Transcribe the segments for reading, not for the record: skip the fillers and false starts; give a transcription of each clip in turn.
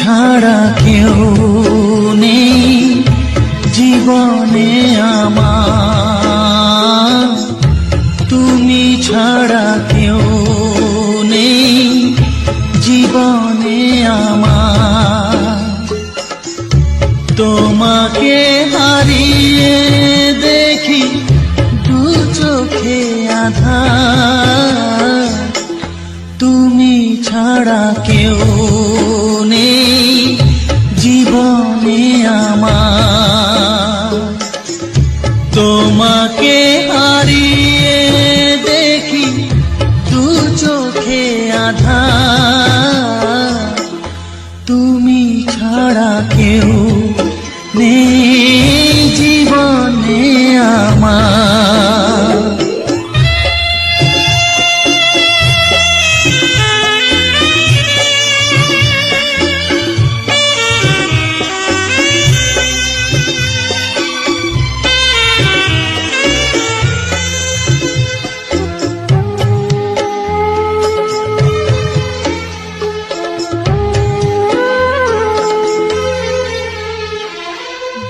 ছাড়া কেউ নেই জীবনে আমার, তুমি ছাড়া কেউ নেই জীবনে আমার। তোমাকে হারিয়ে দেখি দু চোখে আঁধার, তুমি ছাড়া কেউ নেই জীবনে আমার। তোমাকে হারিয়ে দেখি দু চোখে আঁধার, তুমি ছাড়া কেউ নেই জীবনে আমার।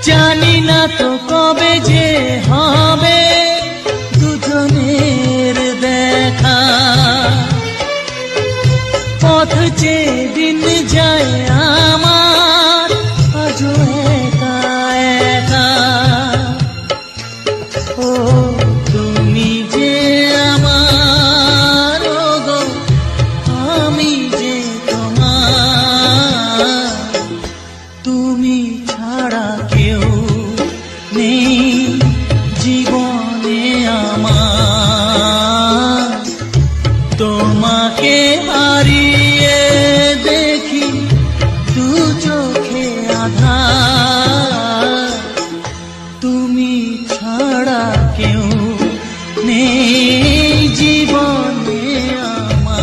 জানি না তো কবে যে হবে দুজনের দেখা, পথ চেয়ে দিন যায় আমার আজও একা একা। ও তুমি যে আমার, গো আমি যে তোমার, তুমি ছাড়া কেউ নেই জীবনে আমার। তোমাকে হারিয়ে দেখি দু চোখে আঁধার, তুমি ছাড়া কেউ নেই জীবনে আমার।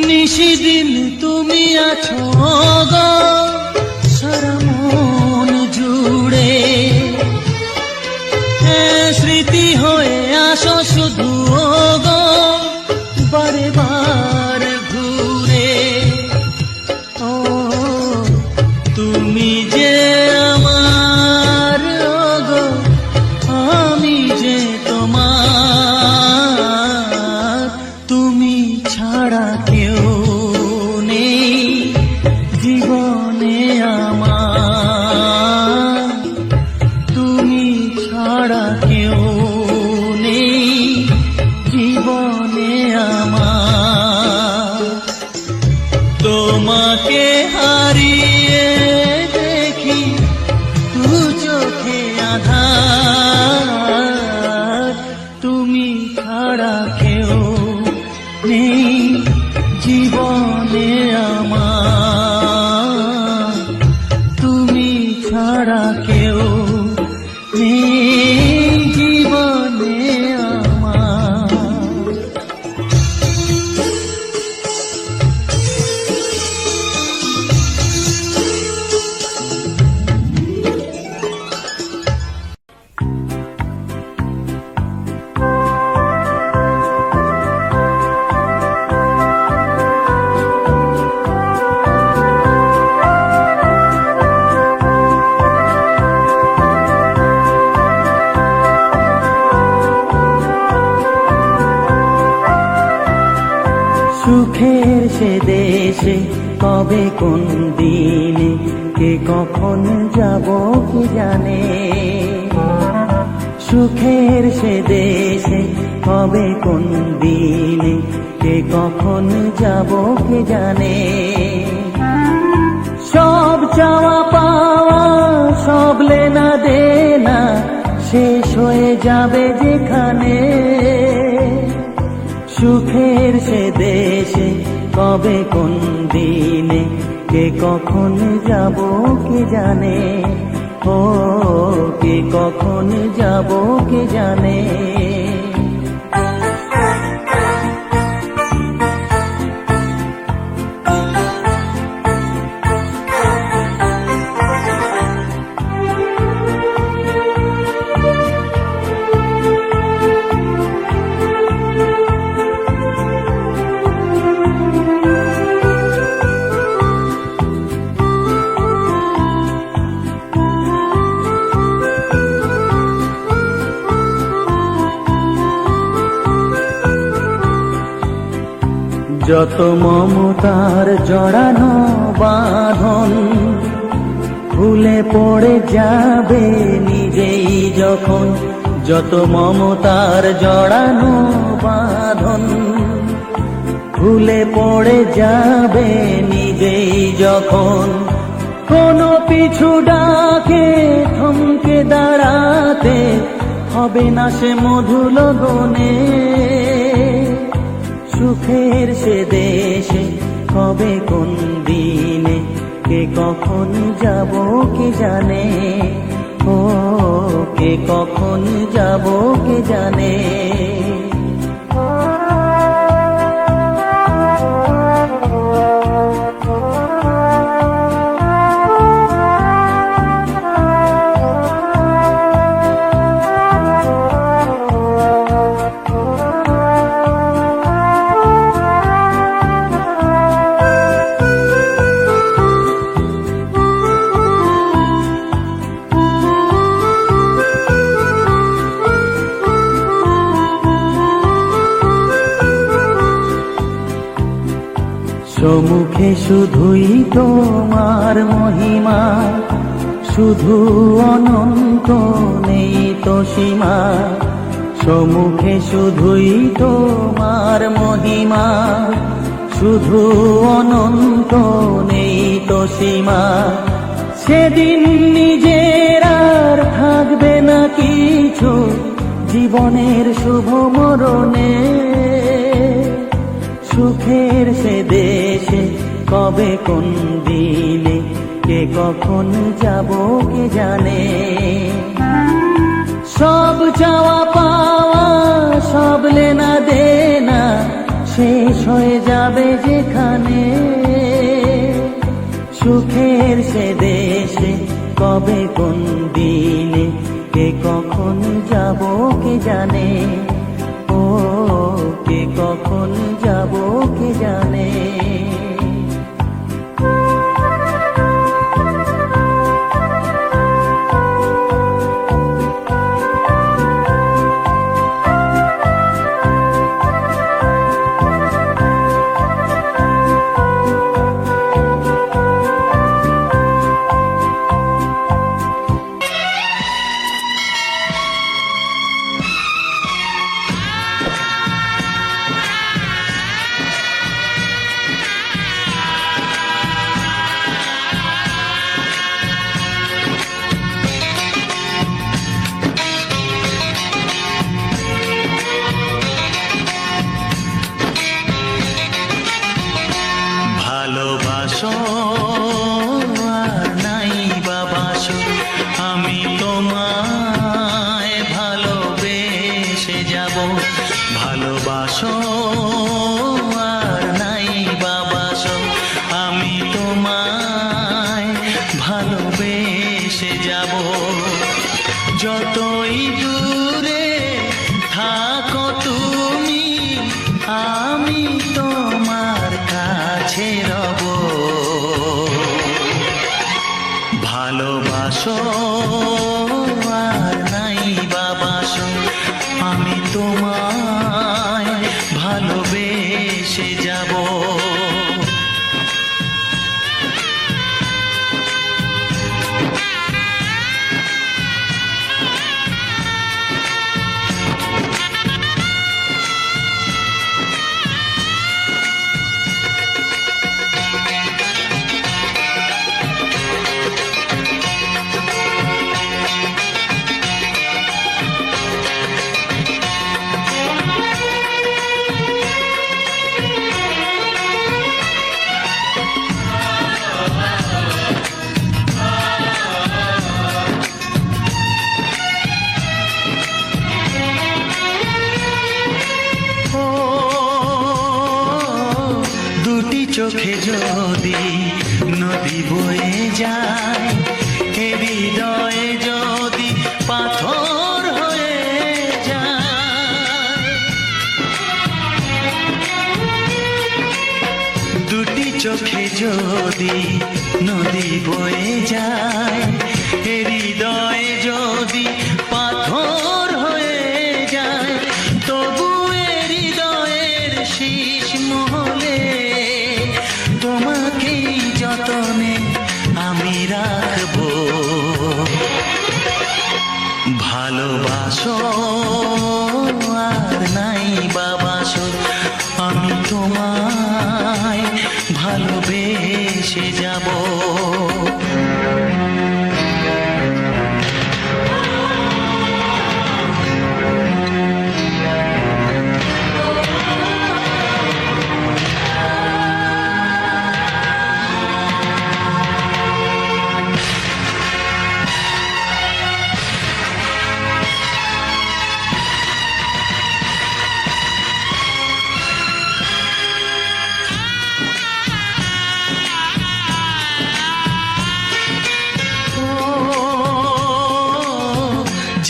নিশিদিন তুমি আছো গো সারা মন জুড়ে, স্মৃতি হয়ে আসো শুধু গো বারে বার ঘুরে। ও তুমি যে আমার, গো আমি যে তোমার, তুমি ছাড়া কেউ নেই জীবনে আমার। তুমি ছাড়া কেউ নেই জীবনে আমার। তোমাকে হারিয়ে দেখি দু চোখে আঁধার, তুমি ছাড়া কেউ নেই জীবনে আমার। তুমি ছাড়া কেউ নেই জীবনে আমার। সুখের সে দেশে কবে কোন দিনে কে কখন যাব কি জানে, সুখের সে দেশে কবে কোন দিনে কে কখন যাব কে জানে। সব চাওয়া পাওয়া সব লেনা দেনা শেষ হয়ে যাবে যেখানে, সুখের সে দেশে কবে কোন দিনে কে কখন যাব কে জানে, ও কে কখন যাব কে জানে। যত মমতার জড়ানো বাঁধন খুলে পড়ে যাবে নিজেই যখন, যত মমতার জড়ানো বাঁধন খুলে পড়ে যাবে নিজেই যখন, কোনো পিছু ডাকে থমকে দাঁড়াতে হবে না সে মধুর লগনে। সুখের সে দেশে কবে কোন দিনে কে কখন যাব কে জানে, ও কে কখন যাব কে জানে। সম্মুখে শুধুই তোমার মহিমা, শুধু অনন্ত নেই তো সীমা। সম্মুখে শুধুই তোমার মহিমা, শুধু অনন্ত নেই তো সীমা। সেদিন নিজের আর থাকবে না কিছু জীবনের শুভ মরণে। সুখের সে দেশে কবে কোন দিনে কে কখন যাব কে জানে। সব চাওয়া পাওয়া সব লেনা দেনা শেষ হয়ে যাবে যেখানে। সুখের সে দেশে কবে কোন দিনে কে কখন যাব কে জানে, ও কে কখন যাব কে জানে। ভালোবাসো আর নাই বাবাসো, আমি তোমায় ভালোবেসে যাব। ভালোবাসো আর নাই বাবাসো, আমি তোমায় ভালোবেসে যাব। যতই দূরে থাকো তুমি, আমি তোমার কাছে রব। ভালোবাসো আর নাই বাবাসো, আমি তোমায় ভালোবেসে যাব। চোখে যদি নদী বয়ে যায়, এ হৃদয়ে যদি পাথর হয়ে যায়, দুটি চোখে যদি নদী বয়ে যায়, এ হৃদয়ে যদি পাথর হয়ে যায়, তবু এ হৃদয়ের শীষ মহলে তোমাকে যতনে আমি রাখবো। ভালোবাসো আর নাই বাবাসো, আমি তোমায় ভালোবেসে যাব।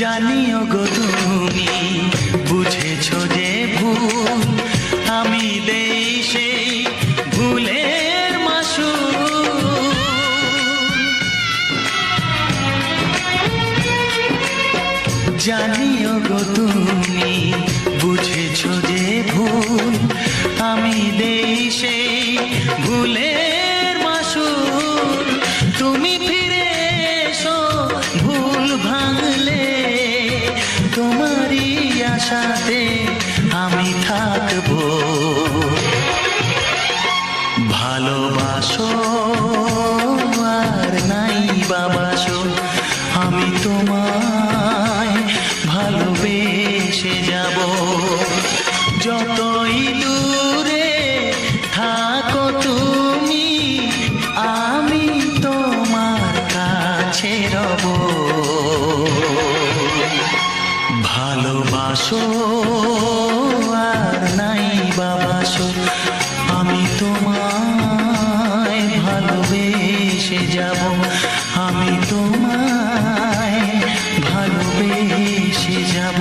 জানিও গো তুমি বুঝেছো যে ভুল, আমি দেই সেই ভুলের মাসুল। জানিও গো তুমি বুঝেছো যে ভুল, আমি দেই সেই ভুলের মাসুল। তুমি ফিরে এসো ভুল ভাঙলে, তোমারই আশাতে আমি থাকবো। ভালোবাসো আর নাই বাবাসো, আমি তোমায় ভালোবেসে যাব। যতই দূরে থাকো তুমি, আমি তোমার কাছে রব। ভালোবাসো আর নাই বাবাসো, আমি তোমায় ভালোবেসে যাব। আমি তোমায় ভালোবেসে যাব।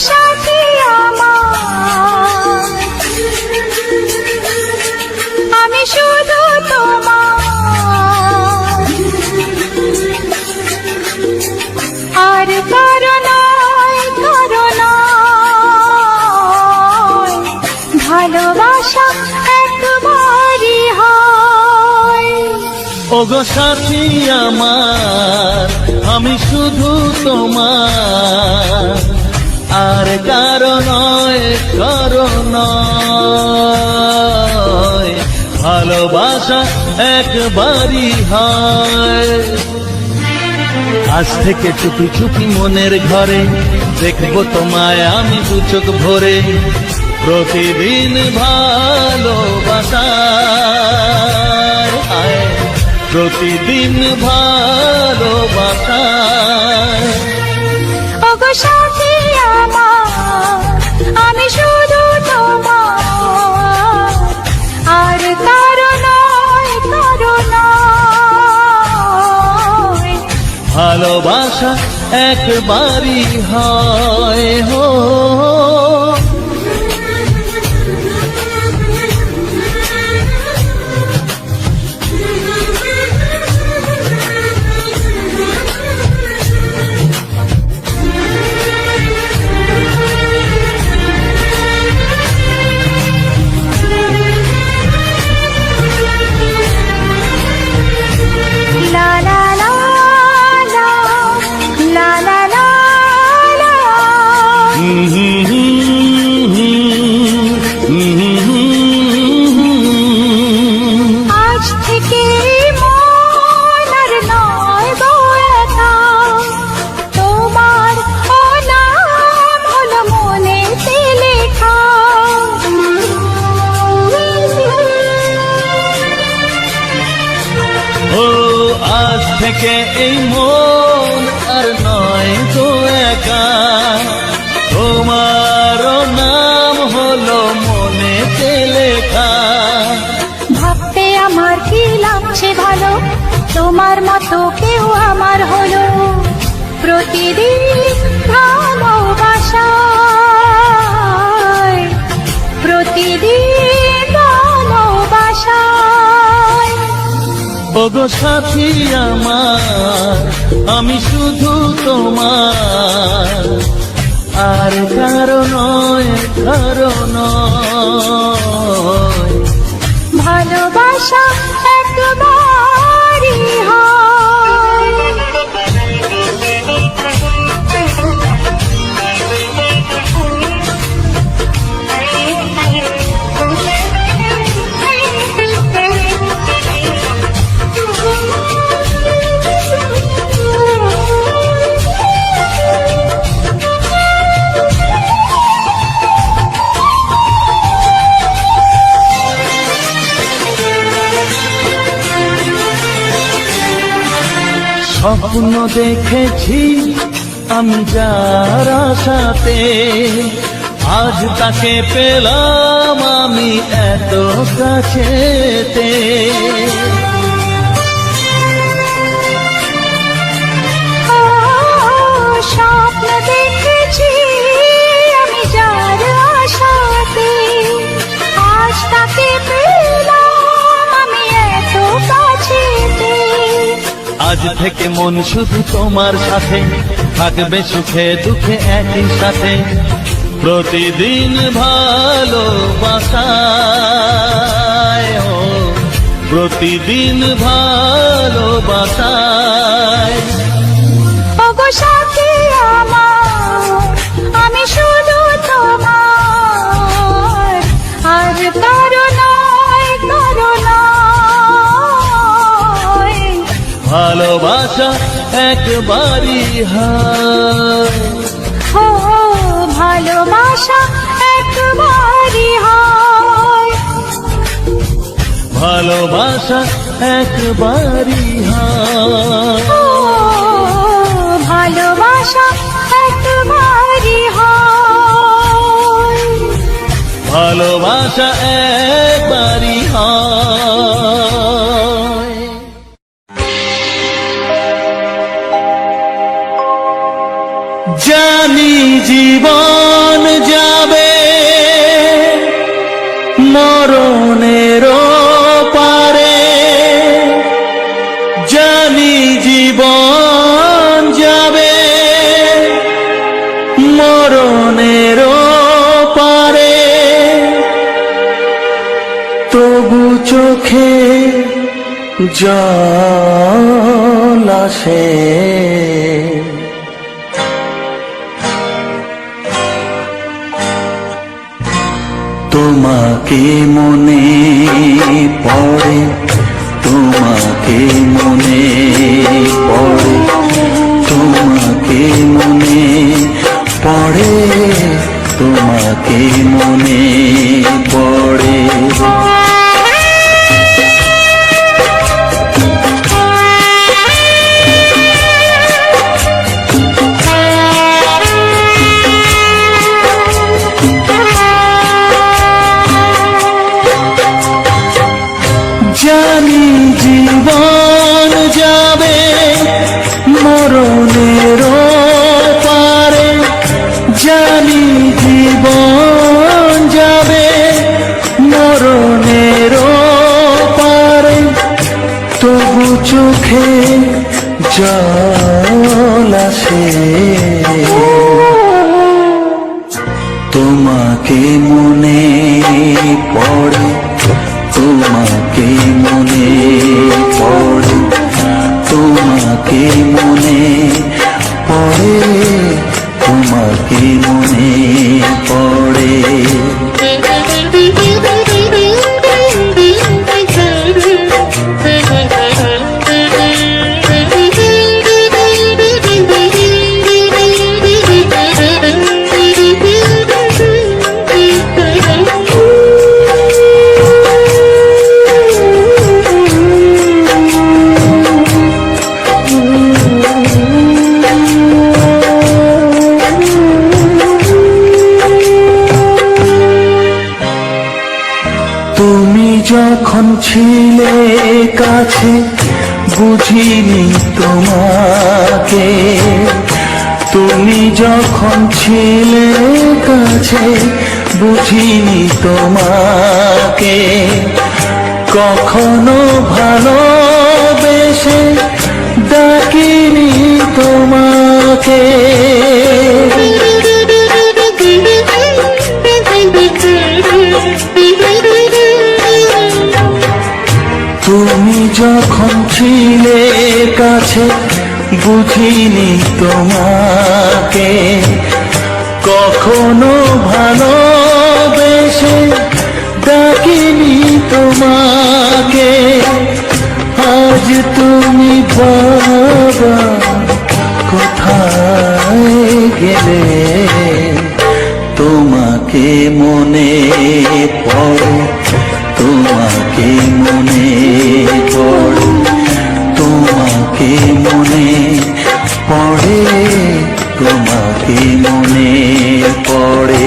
সাথী আমার, আমি শুধু তোমার, আর কারো নয়, ভালোবাসা একবারই হয়। ওগো সাথী আমার, আমি শুধু তোমার, আর কারণ ভালোবাসা একবারই হয়। আজ থেকে চুপি চুপি মনের ঘরে দেখবো তোমায় আমি দু চোখ ভরে। প্রতিদিন ভালোবাসায়, প্রতিদিন ভালোবাসায়। ওগো সাথী আমার, আমি শুধু তোমার, আর কারো নয়, ভালোবাসা একবারই হয় হো। আজ থেকে এই মন আর নয় তো একা, তোমারও নাম হলো মনেতে লেখা। ভাবতে আমার কি লাগছে ভালো, তোমার মতো কেউ আমার হলো। প্রতিদিন ভালোবাসায়, প্রতিদিন ভালোবাসায়। ওগো সাথী আমার, আমি শুধু তোমার, আর কারো নয়, কারো নয়। ভালোবাসা একবারই হয়। স্বপ্ন দেখেছি আমি যার আশাতে, আজ তাকে পেলাম আমি এত কাছেতে। স্বপ্ন দেখেছি আমি যার আশাতে, আজ তাকে পেলাম আমি এত কাছেতে। আজ থেকে মন শুধু তোমার সাথে, থাকবে সুখে দুঃখে একই সাথে। প্রতিদিন ভালোবাসায়, ও প্রতিদিন ভালোবাসায়। ওগো সাথী আমার, আমি শুধু তোমার, আর কারো নয়, কারো নয়। ভালোবাসা একবারই হয়, ও ভালোবাসা একবারই হয়। ভালোবাসা একবারই হয়। ও ভালোবাসা একবারই হয়। ভালোবাসা একবারই হয়। জানি জীবন যাবে মরণেরও পারে, জানি জীবন যাবে মরণেরও পারে, তবু চোখে জল আসে। তোমাকে মনে পড়ে, তোমাকে মনে পড়ে, তোমাকে মনে পড়ে, তোমাকে মনে পড়ে। জানি জীবন যাবে মরণেরও পারে, জানি জীবন যাবে মরণেরও পারে, তবু চোখে জল আসে। তোমাকে মনে পড়ে, তোমাকে মনে পড়ে, তোমাকে মনে পড়ে, তোমাকে মনে পড়ে। ছিলে কাছে বুঝিনি তোমাকে, তুমি যখন ছিলে কাছে বুঝিনি তোমাকে, কখনো ভালোবেসে ডাকিনি তোমাকে। তুমি যখন ছিলে কাছে বুঝিনি তোমাকে, কখনো ভালোবেসে ডাকিনি তোমাকে। আজ তুমি বাবা কোথায় গেলে, তোমাকে মনে পড়ে, তোমাকে মনে পড়ে, তোমাকে মনে পড়ে, তোমাকে মনে পড়ে।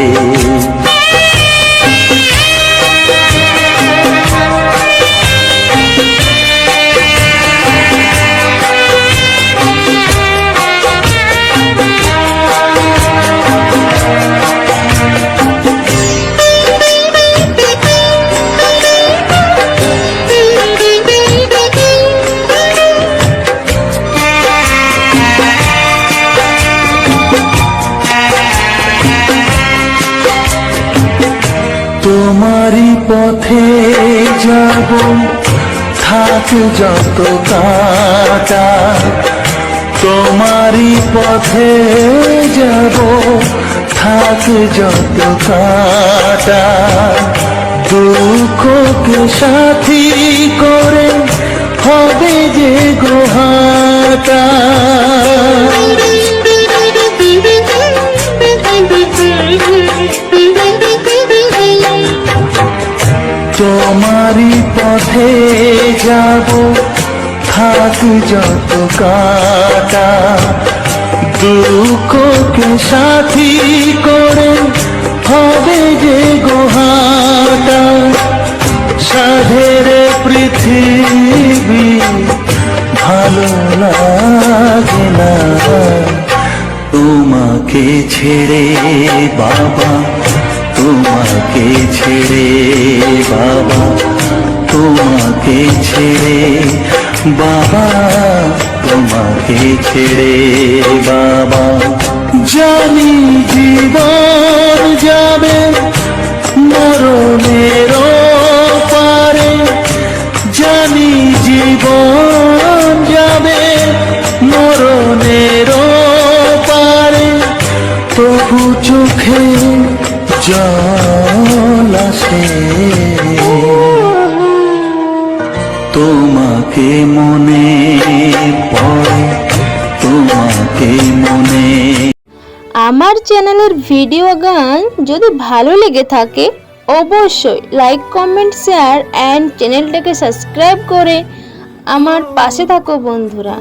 তোমারই পথে যাব থাক যত কাটা, তোমারই পথে যাব থাক যত কাটা, দুঃখকে সাথী করে হবে যে গোহাটা। তোমারই পথে যাব থাক যত কাটা, দুঃখকে সাথী করে হবে যে গোহাটা। সাধের পৃথিবী ভালো লাগে না তোমাকে ছেড়ে বাবা, তোমাকে ছেড়ে বাবা, তোমাকে ছেড়ে বাবা, তোমাকে ছেড়ে বাবা। জানি জীবন যাবে মরণের পারে, জানি জীবন যাবে মরণের পারে, তবু চোখে জল আসে তোমাকে মনে পড়ে, তোমাকে মনে। আমার চ্যানেলের ভিডিও গান যদি ভালো লেগে থাকে অবশ্যই লাইক কমেন্ট শেয়ার অ্যান্ড চ্যানেলটাকে সাবস্ক্রাইব করে আমার পাশে থাকো বন্ধুরা।